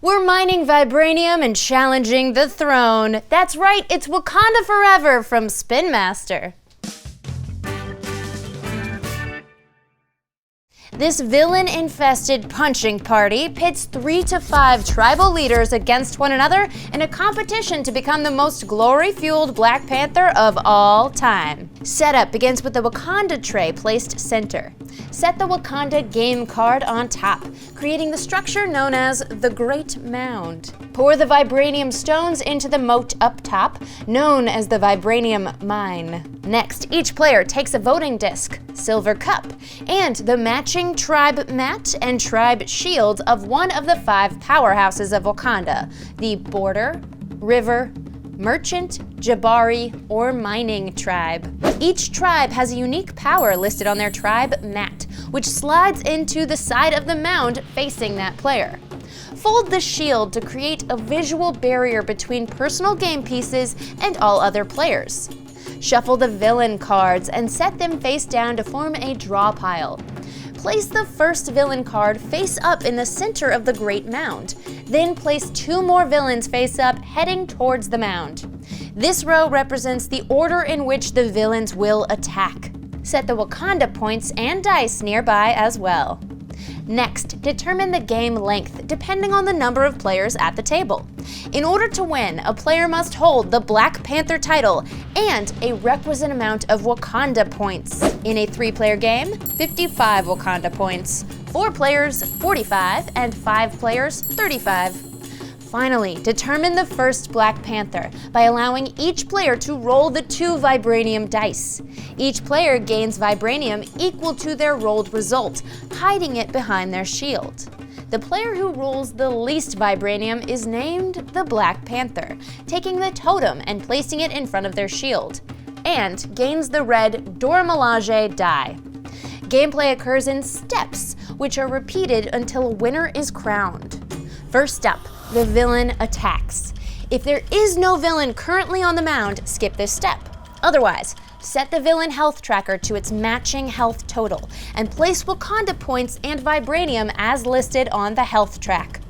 We're mining vibranium and challenging the throne. That's right, it's Wakanda Forever from Spin Master. This villain-infested punching party pits 3 to 5 tribal leaders against one another in a competition to become the most glory-fueled Black Panther of all time. Setup begins with the Wakanda tray placed center. Set the Wakanda game card on top, creating the structure known as the Great Mound. Pour the vibranium stones into the moat up top, known as the vibranium mine. Next, each player takes a voting disc, silver cup, and the matching tribe mat and tribe shield of one of the 5 powerhouses of Wakanda: the border, river, merchant, Jabari, or mining tribe. Each tribe has a unique power listed on their tribe mat, which slides into the side of the mound facing that player. Fold the shield to create a visual barrier between personal game pieces and all other players. Shuffle the villain cards and set them face down to form a draw pile. Place the first villain card face up in the center of the Great Mound. Then place 2 more villains face up heading towards the mound. This row represents the order in which the villains will attack. Set the Wakanda points and dice nearby as well. Next, determine the game length depending on the number of players at the table. In order to win, a player must hold the Black Panther title and a requisite amount of Wakanda points. In a 3-player game, 55 Wakanda points, 4 players 45, and 5 players 35. Finally, determine the first Black Panther by allowing each player to roll the 2 vibranium dice. Each player gains vibranium equal to their rolled result, hiding it behind their shield. The player who rolls the least vibranium is named the Black Panther, taking the totem and placing it in front of their shield, and gains the red Dora Milaje die. Gameplay occurs in steps, which are repeated until a winner is crowned. First up, the villain attacks. If there is no villain currently on the mound, skip this step. Otherwise, set the villain health tracker to its matching health total and place Wakanda points and vibranium as listed on the health track.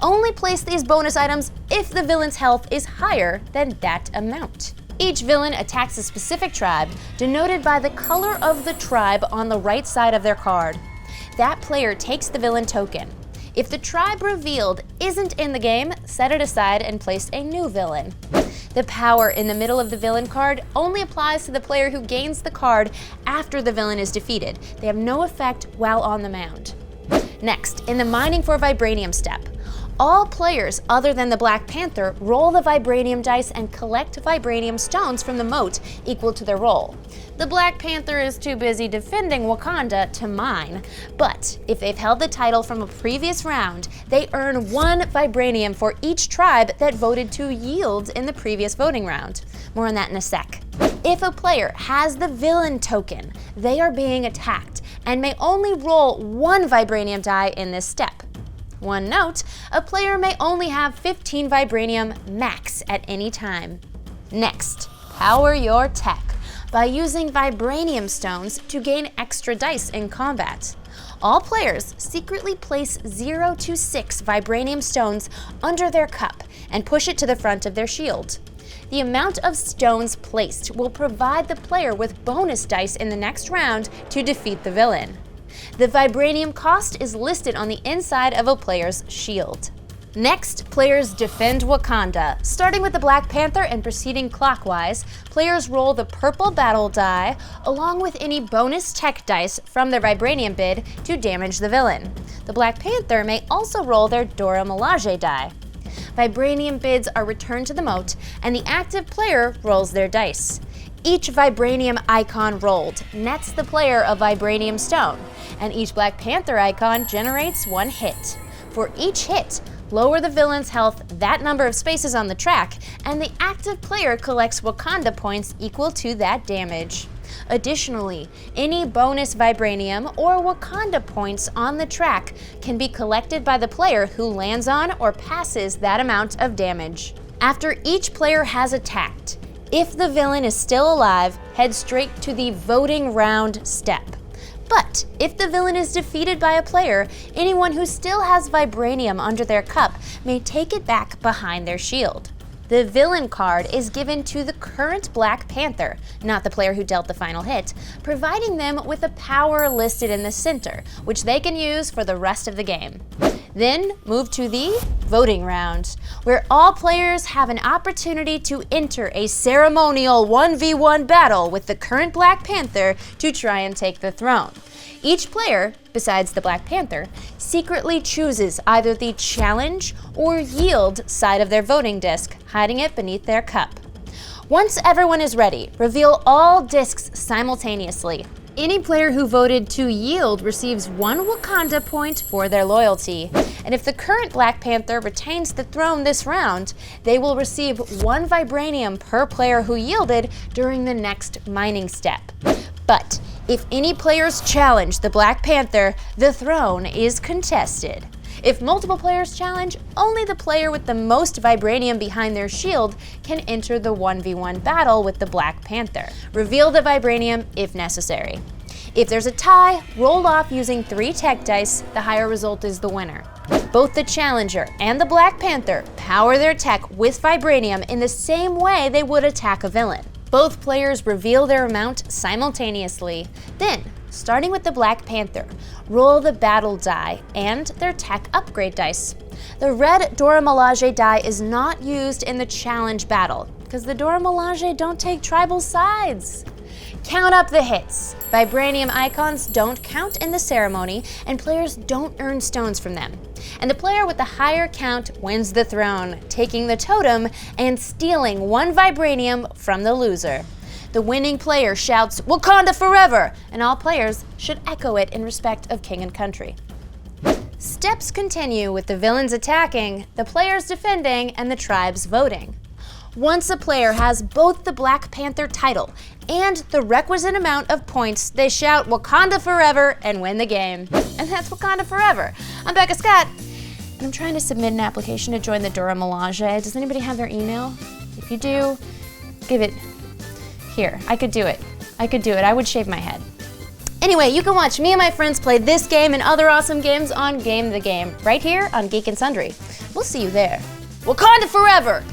Only place these bonus items if the villain's health is higher than that amount. Each villain attacks a specific tribe, denoted by the color of the tribe on the right side of their card. That player takes the villain token. If the tribe revealed isn't in the game, set it aside and place a new villain. The power in the middle of the villain card only applies to the player who gains the card after the villain is defeated. They have no effect while on the mound. Next, in the mining for vibranium step, all players other than the Black Panther roll the vibranium dice and collect vibranium stones from the moat equal to their roll. The Black Panther is too busy defending Wakanda to mine, but if they've held the title from a previous round, they earn 1 vibranium for each tribe that voted to yield in the previous voting round. More on that in a sec. If a player has the villain token, they are being attacked and may only roll 1 vibranium die in this step. One note, a player may only have 15 vibranium max at any time. Next, power your tech by using vibranium stones to gain extra dice in combat. All players secretly place 0 to 6 vibranium stones under their cup and push it to the front of their shield. The amount of stones placed will provide the player with bonus dice in the next round to defeat the villain. The vibranium cost is listed on the inside of a player's shield. Next, players defend Wakanda. Starting with the Black Panther and proceeding clockwise, players roll the purple battle die along with any bonus tech dice from their vibranium bid to damage the villain. The Black Panther may also roll their Dora Milaje die. Vibranium bids are returned to the moat and the active player rolls their dice. Each vibranium icon rolled nets the player a vibranium stone, and each Black Panther icon generates 1 hit. For each hit, lower the villain's health that number of spaces on the track, and the active player collects Wakanda points equal to that damage. Additionally, any bonus vibranium or Wakanda points on the track can be collected by the player who lands on or passes that amount of damage. After each player has attacked, if the villain is still alive, head straight to the voting round step. But if the villain is defeated by a player, anyone who still has vibranium under their cup may take it back behind their shield. The villain card is given to the current Black Panther, not the player who dealt the final hit, providing them with a power listed in the center, which they can use for the rest of the game. Then move to the voting round, where all players have an opportunity to enter a ceremonial 1v1 battle with the current Black Panther to try and take the throne. Each player, besides the Black Panther, secretly chooses either the challenge or yield side of their voting disc, hiding it beneath their cup. Once everyone is ready, reveal all discs simultaneously. Any player who voted to yield receives 1 Wakanda point for their loyalty. And if the current Black Panther retains the throne this round, they will receive 1 vibranium per player who yielded during the next mining step. But if any players challenge the Black Panther, the throne is contested. If multiple players challenge, only the player with the most vibranium behind their shield can enter the 1v1 battle with the Black Panther. Reveal the vibranium if necessary. If there's a tie, roll off using 3 tech dice, the higher result is the winner. Both the challenger and the Black Panther power their tech with vibranium in the same way they would attack a villain. Both players reveal their amount simultaneously. Then, starting with the Black Panther, roll the battle die and their tech upgrade dice. The red Dora Milaje die is not used in the challenge battle, because the Dora Milaje don't take tribal sides. Count up the hits. Vibranium icons don't count in the ceremony, and players don't earn stones from them. And the player with the higher count wins the throne, taking the totem and stealing 1 vibranium from the loser. The winning player shouts, "Wakanda Forever!" and all players should echo it in respect of king and country. Steps continue with the villains attacking, the players defending, and the tribes voting. Once a player has both the Black Panther title and the requisite amount of points, they shout "Wakanda Forever" and win the game. And that's Wakanda Forever. I'm Becca Scott, and I'm trying to submit an application to join the Dora Milaje. Does anybody have their email? If you do, give it here. I could do it. I would shave my head. Anyway, you can watch me and my friends play this game and other awesome games on Game the Game, right here on Geek and Sundry. We'll see you there. Wakanda Forever!